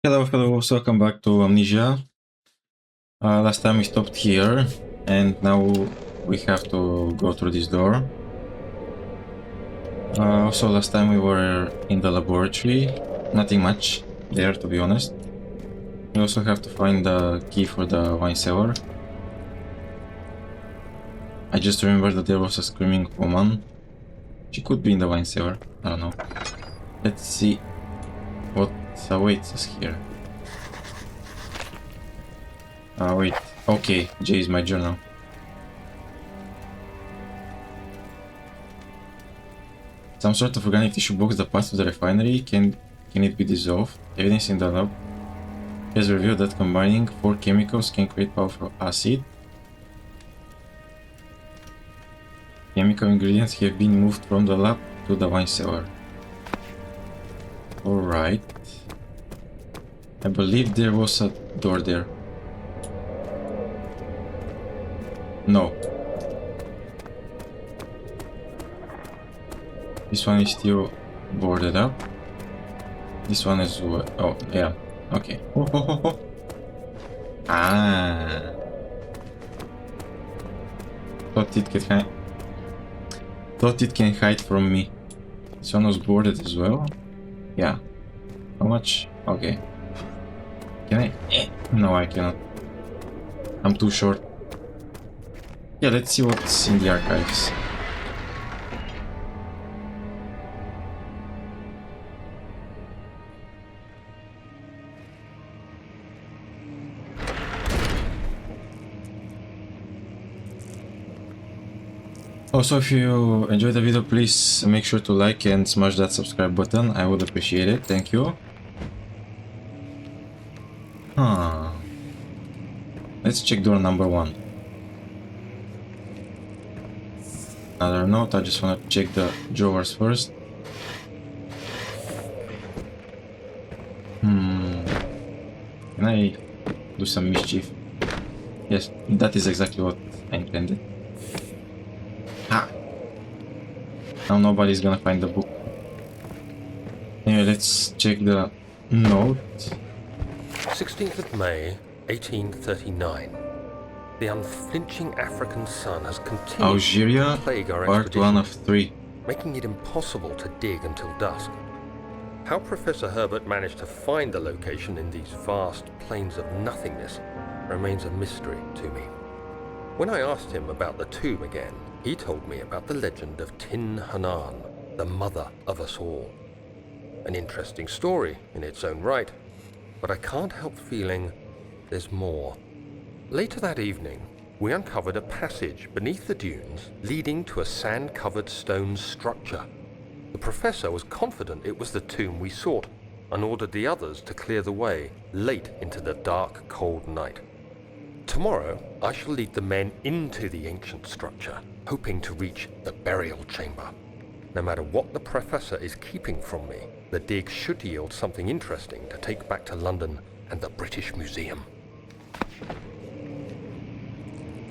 Hello, hello, welcome back to Amnesia. Last time we stopped here, and now we have to go through this door. Also, last time we were in the laboratory. Nothing much there, to be honest. We also have to find the key for the wine cellar. I just remember that there was a screaming woman. She could be in the wine cellar. I don't know. Let's see what awaits us here. Wait. Okay, J is my journal. Some sort of organic tissue blocks the path to the refinery. Can it be dissolved? Evidence in the lab has revealed that combining 4 chemicals can create powerful acid. Chemical ingredients have been moved from the lab to the wine cellar. Alright. I believe there was a door there. No. This one is still boarded up. This one is... oh, yeah. Okay. Oh, oh, oh, oh. Ah. Thought it can hide from me. This one was boarded as well. Yeah. How much? Okay. Can I? No, I cannot. I'm too short. Yeah, let's see what's in the archives. Also, if you enjoyed the video, please make sure to like and smash that subscribe button. I would appreciate it. Thank you. Let's check door number 1. Another note. I just want to check the drawers first. Can I do some mischief? Yes, that is exactly what I intended. Now nobody's gonna find the book. Anyway, let's check the note. 16th of May, 1839. The unflinching African sun has continued Algeria, to plague our part 1 of 3. making it impossible to dig until dusk. How Professor Herbert managed to find the location in these vast plains of nothingness remains a mystery to me. When I asked him about the tomb again, he told me about the legend of Tin Hanan, the mother of us all. An interesting story in its own right, but I can't help feeling there's more. Later that evening, we uncovered a passage beneath the dunes leading to a sand-covered stone structure. The professor was confident it was the tomb we sought and ordered the others to clear the way late into the dark, cold night. Tomorrow, I shall lead the men into the ancient structure, hoping to reach the burial chamber. No matter what the professor is keeping from me, the dig should yield something interesting to take back to London and the British Museum.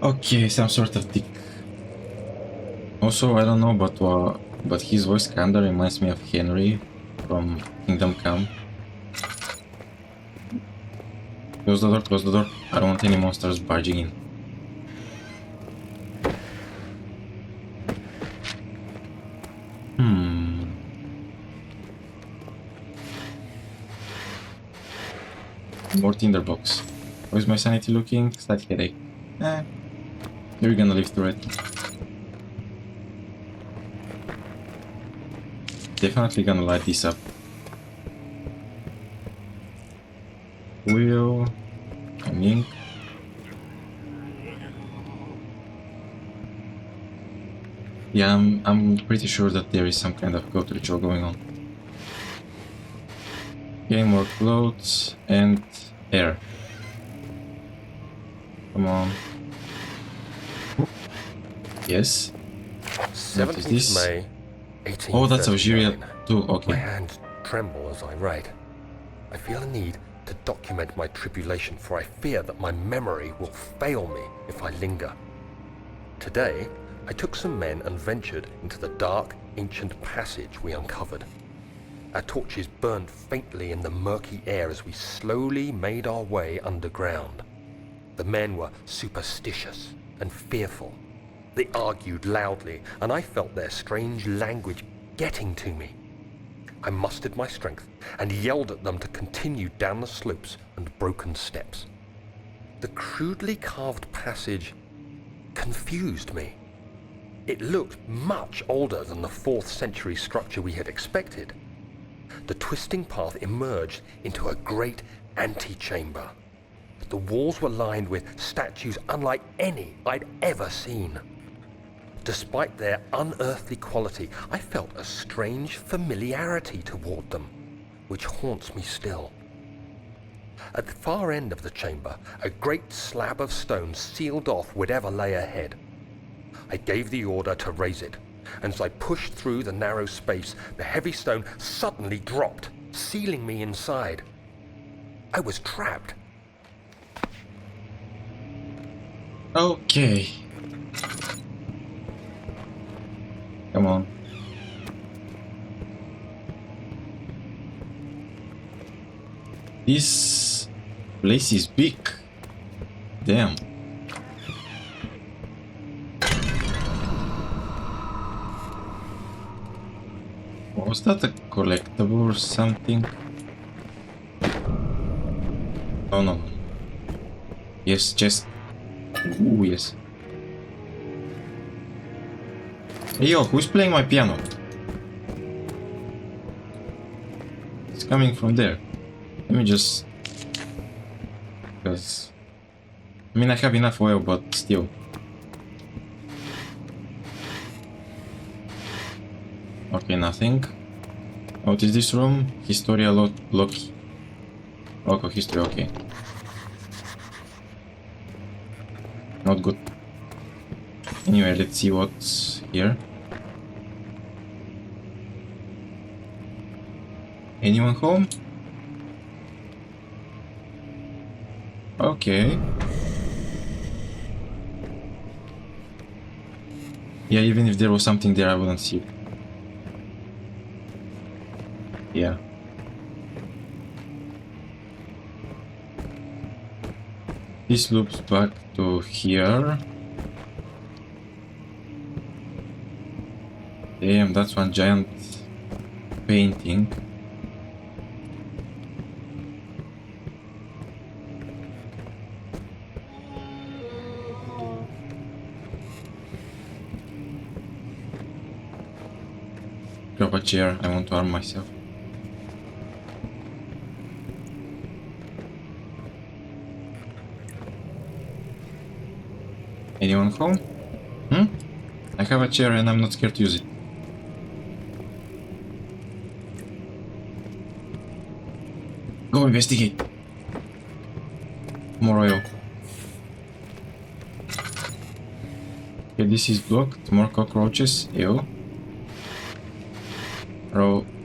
Okay, some sort of dick. Also, I don't know, but his voice kinda reminds me of Henry from Kingdom Come. Close the door, close the door. I don't want any monsters barging in. More tinderbox. How is my sanity looking? Slight headache. You're gonna live through it. Definitely gonna light this up. Wheel. Ink. Yeah, I'm pretty sure that there is some kind of goat ritual going on. Getting more clothes and air. Come on. Yes. 17th May, 1839. Oh, that's Algeria too. My Okay. hands tremble as I write. I feel a need to document my tribulation, for I fear that my memory will fail me if I linger. Today, I took some men and ventured into the dark, ancient passage we uncovered. Our torches burned faintly in the murky air as we slowly made our way underground. The men were superstitious and fearful. They argued loudly, and I felt their strange language getting to me. I mustered my strength and yelled at them to continue down the slopes and broken steps. The crudely carved passage confused me. It looked much older than the 4th century structure we had expected. The twisting path emerged into a great antechamber. The walls were lined with statues unlike any I'd ever seen. Despite their unearthly quality, I felt a strange familiarity toward them, which haunts me still. At the far end of the chamber, a great slab of stone sealed off whatever lay ahead. I gave the order to raise it, and as I pushed through the narrow space, the heavy stone suddenly dropped, sealing me inside. I was trapped. Okay. Come on. This place is big. Damn. Was that a collectible or something? Oh no. Yes, chest. Ooh, yes. Hey yo, who's playing my piano? It's coming from there. Let me just... Because... I mean, I have enough oil, but still. Okay, nothing. What is this room? Historia Loki. Okay, history, okay. Not good. Anyway, let's see what's here. Anyone home? Okay. Yeah, even if there was something there, I wouldn't see it. Yeah. This loops back to here. Damn, that's one giant painting. Grab a chair, I want to arm myself. Anyone home? I have a chair and I'm not scared to use it. Go investigate. More oil. Okay, this is blocked. More cockroaches. Ew.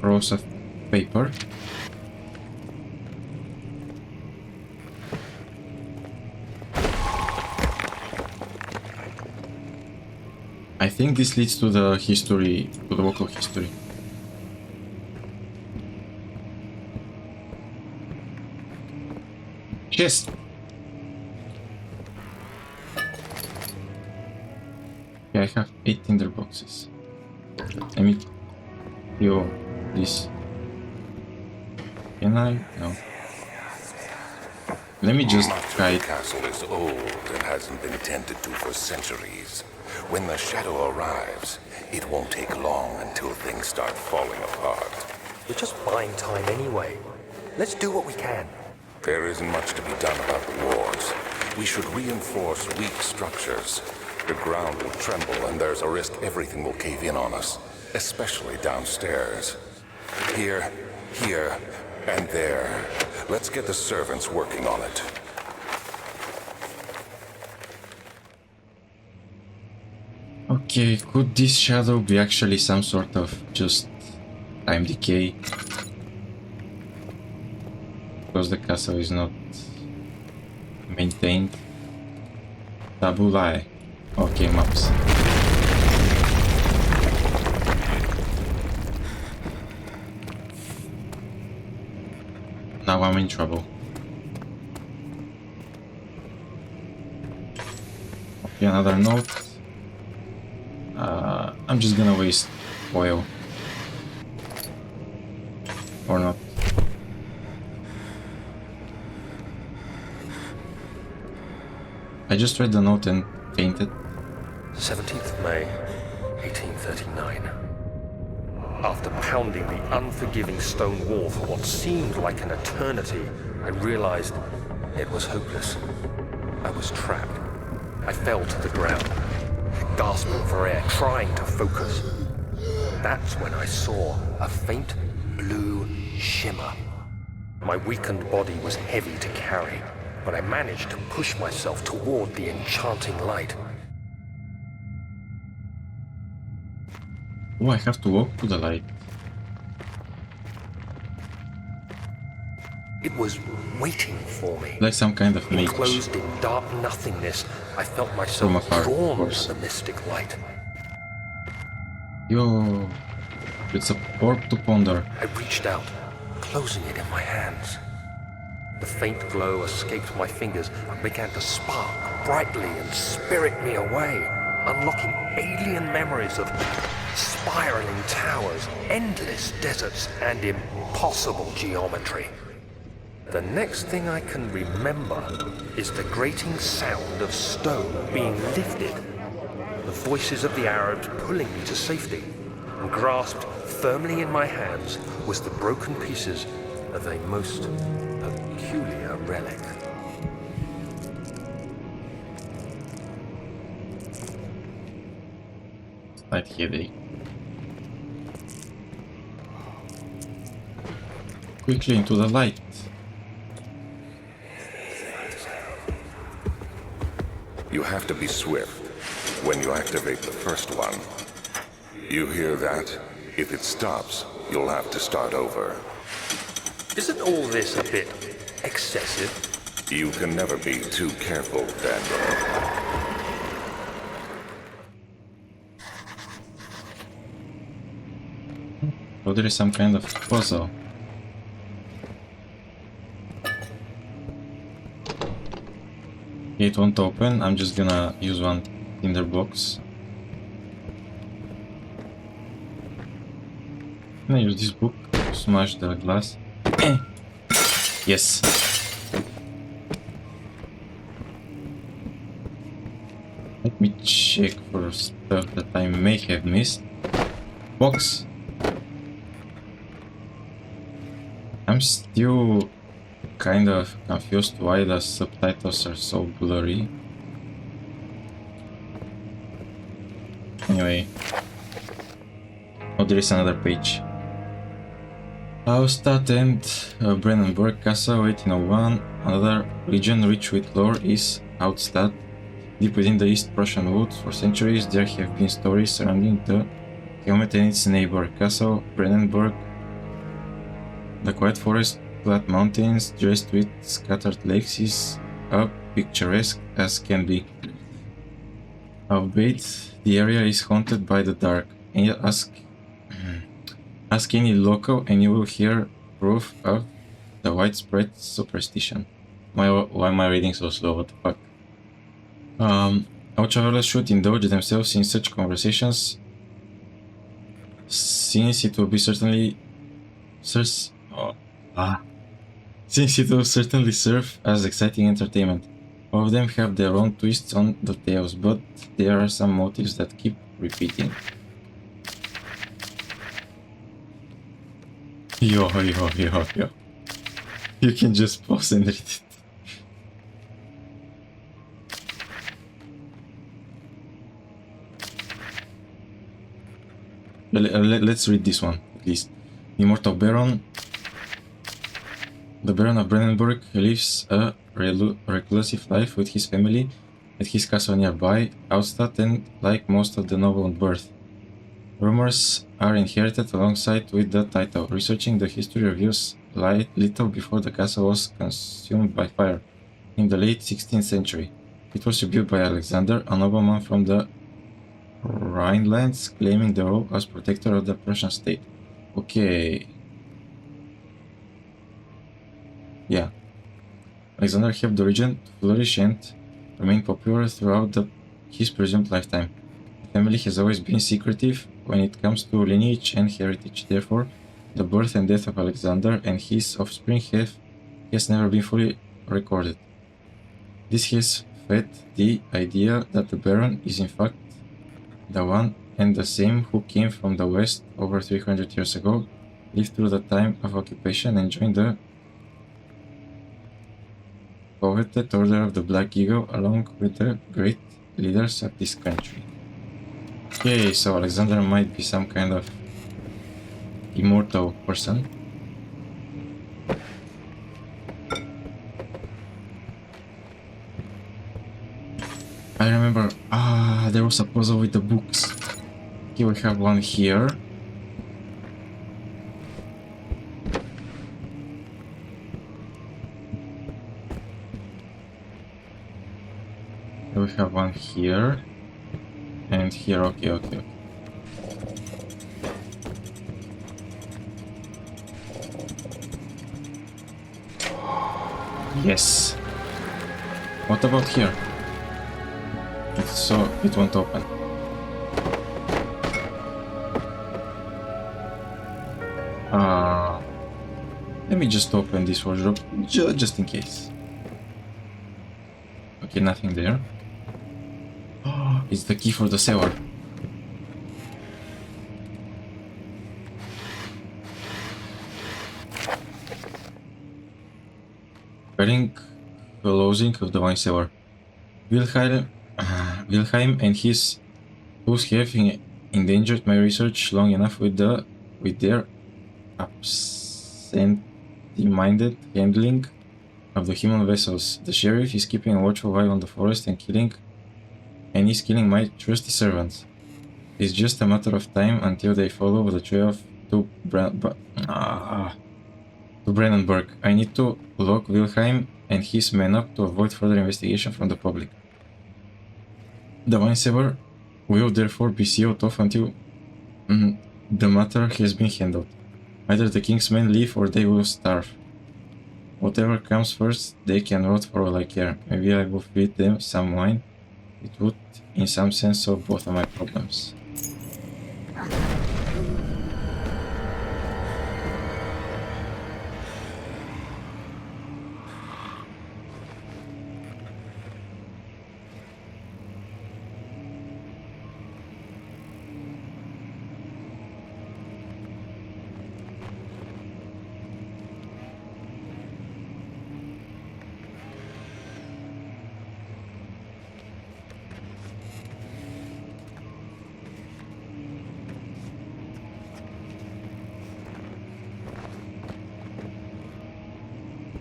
Rows of paper. I think this leads to the history, to the local history. Chest. Okay, I have 8 tinder boxes. Let me... Yo, this. Can I? No. Let me just try it. The castle is old and hasn't been tended to for centuries. When the shadow arrives, it won't take long until things start falling apart. We're just buying time anyway. Let's do what we can. There isn't much to be done about the walls. We should reinforce weak structures. The ground will tremble and there's a risk everything will cave in on us, especially downstairs. Here, and there. Let's get the servants working on it. Okay, could this shadow be actually some sort of just time decay? Because the castle is not maintained. Tabulai. Okay, maps. Now I'm in trouble. Okay, another note. I'm just gonna waste oil. Or not. I just read the note and fainted. 17th May, 1839. After pounding the unforgiving stone wall for what seemed like an eternity, I realized it was hopeless. I was trapped. I fell to the ground, gasping for air, trying to focus. That's when I saw a faint blue shimmer. My weakened body was heavy to carry, but I managed to push myself toward the enchanting light. Oh, I have to walk to the light. It was waiting for me. Like some kind of mage. Enclosed in dark nothingness, I felt From myself afar, of drawn course. to the mystic light. Yo, it's a orb to ponder. I reached out, closing it in my hands. The faint glow escaped my fingers and began to spark brightly and spirit me away, unlocking alien memories of spiraling towers, endless deserts, and impossible geometry. The next thing I can remember is the grating sound of stone being lifted, the voices of the Arabs pulling me to safety, and grasped firmly in my hands was the broken pieces of a most peculiar relic. Slight headache. Quickly into the light. You have to be swift when you activate the first one. You hear that? If it stops, you'll have to start over. Isn't all this a bit excessive? You can never be too careful, Daniel. Oh, there is some kind of puzzle. It won't open. I'm just gonna use one tinder box. Can I use this book to smash the glass? Yes. Let me check for stuff that I may have missed. Box. I'm still kind of confused why the subtitles are so blurry. Anyway. Oh, there is another page. Austadt and Brennenburg Castle, 1801. Another region rich with lore is Austadt. Deep within the East Prussian woods, for centuries there have been stories surrounding the helmet and its neighbor, Castle Brennenburg. The quiet forest-clad mountains, dressed with scattered lakes, is as picturesque as can be. Albeit, the area is haunted by the dark. And ask any local and you will hear proof of the widespread superstition. Why am I reading so slow? What the fuck? All travelers should indulge themselves in such conversations, since it will certainly serve as exciting entertainment. All of them have their own twists on the tales, but there are some motives that keep repeating. Yo. You can just pause and read it. Let's read this one, at least. Immortal Baron. The Baron of Brennenburg lives a reclusive life with his family at his castle nearby, Austadt, and like most of the noble birth. Rumors are inherited alongside with the title. Researching the history reveals little before the castle was consumed by fire in the late 16th century. It was rebuilt by Alexander, a nobleman from the Rhinelands, claiming the role as protector of the Prussian state. Okay. Yeah. Alexander helped the region to flourish and remain popular throughout his presumed lifetime. The family has always been secretive when it comes to lineage and heritage. Therefore, the birth and death of Alexander and his offspring has never been fully recorded. This has fed the idea that the Baron is in fact the one and the same who came from the west over 300 years ago, lived through the time of occupation, and joined the coveted Order of the Black Eagle along with the great leaders of this country. Okay, so Alexander might be some kind of immortal person. I remember, there was a puzzle with the books. Here we have one here. Here we have one here. And here, okay. Yes. What about here? So it won't open. Let me just open this wardrobe just in case. Okay, nothing there. Oh, it's the key for the sewer. Preparing closing of the wine cellar. Wilhelm and his tools have endangered my research long enough with their absent-minded handling of the human vessels. The sheriff is keeping a watchful eye on the forest and is killing my trusty servants. It's just a matter of time until they follow the trail to Brennenburg. I need to lock Wilhelm and his men up to avoid further investigation from the public. The wine cellar will therefore be sealed off until the matter has been handled. Either the king's men leave or they will starve. Whatever comes first, they can rot for all I care. Maybe I will feed them some wine. It would, in some sense, solve both of my problems.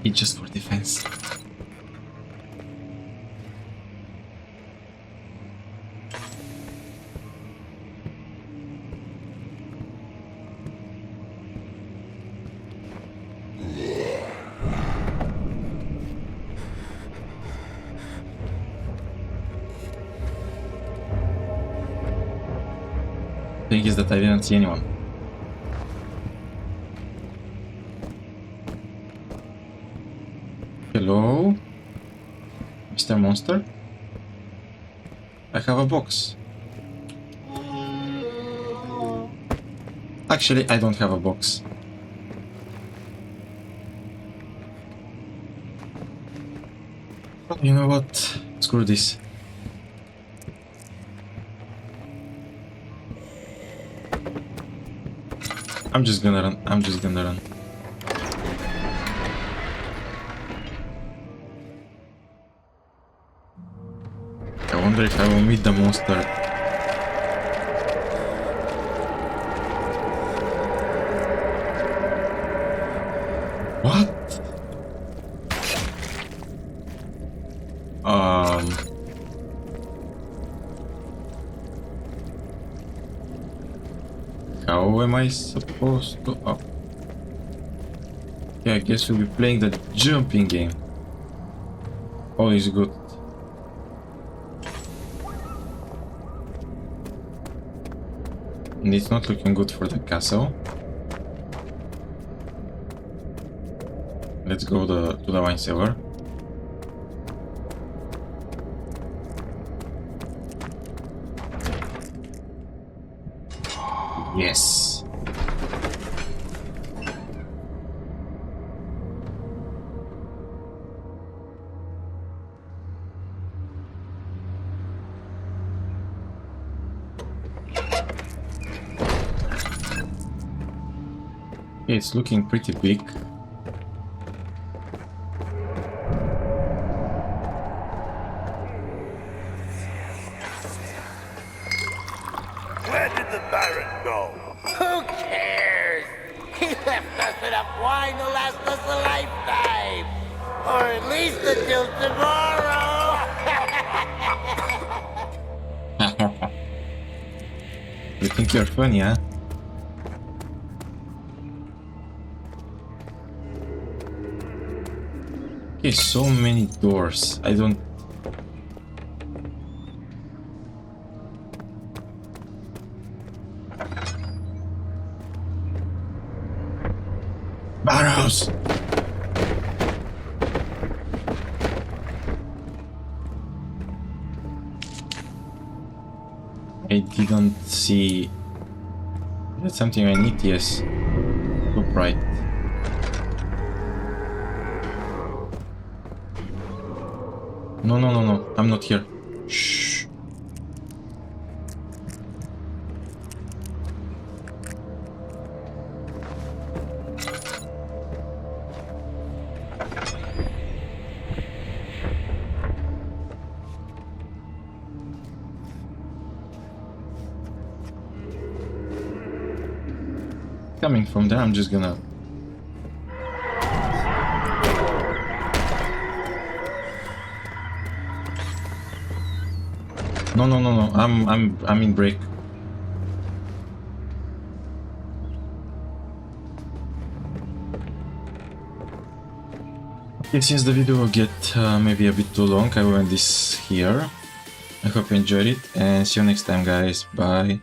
It's just for defense. Thing is that I didn't see anyone. Hello, Mr. Monster? I have a box. Actually, I don't have a box. You know what? Screw this. I'm just gonna run. I wonder if I will meet the monster. What? How am I supposed to... Oh. Yeah, I guess we'll be playing the jumping game. All is good. And it's not looking good for the castle. let's go to the wine cellar. Yes. Okay, it's looking pretty big. Where did the Baron go? Who cares? He left us enough wine to last us a lifetime. Or at least until tomorrow. You think you're funny, huh? Okay, so many doors. I don't... Barrows! I didn't see... That's something I need, yes. Top right. No, no, no, no. I'm not here. Shh. Coming from there, I'm just gonna... No, no, no, no. I'm in break. Okay, since the video will get maybe a bit too long, I will end this here. I hope you enjoyed it and see you next time, guys. Bye.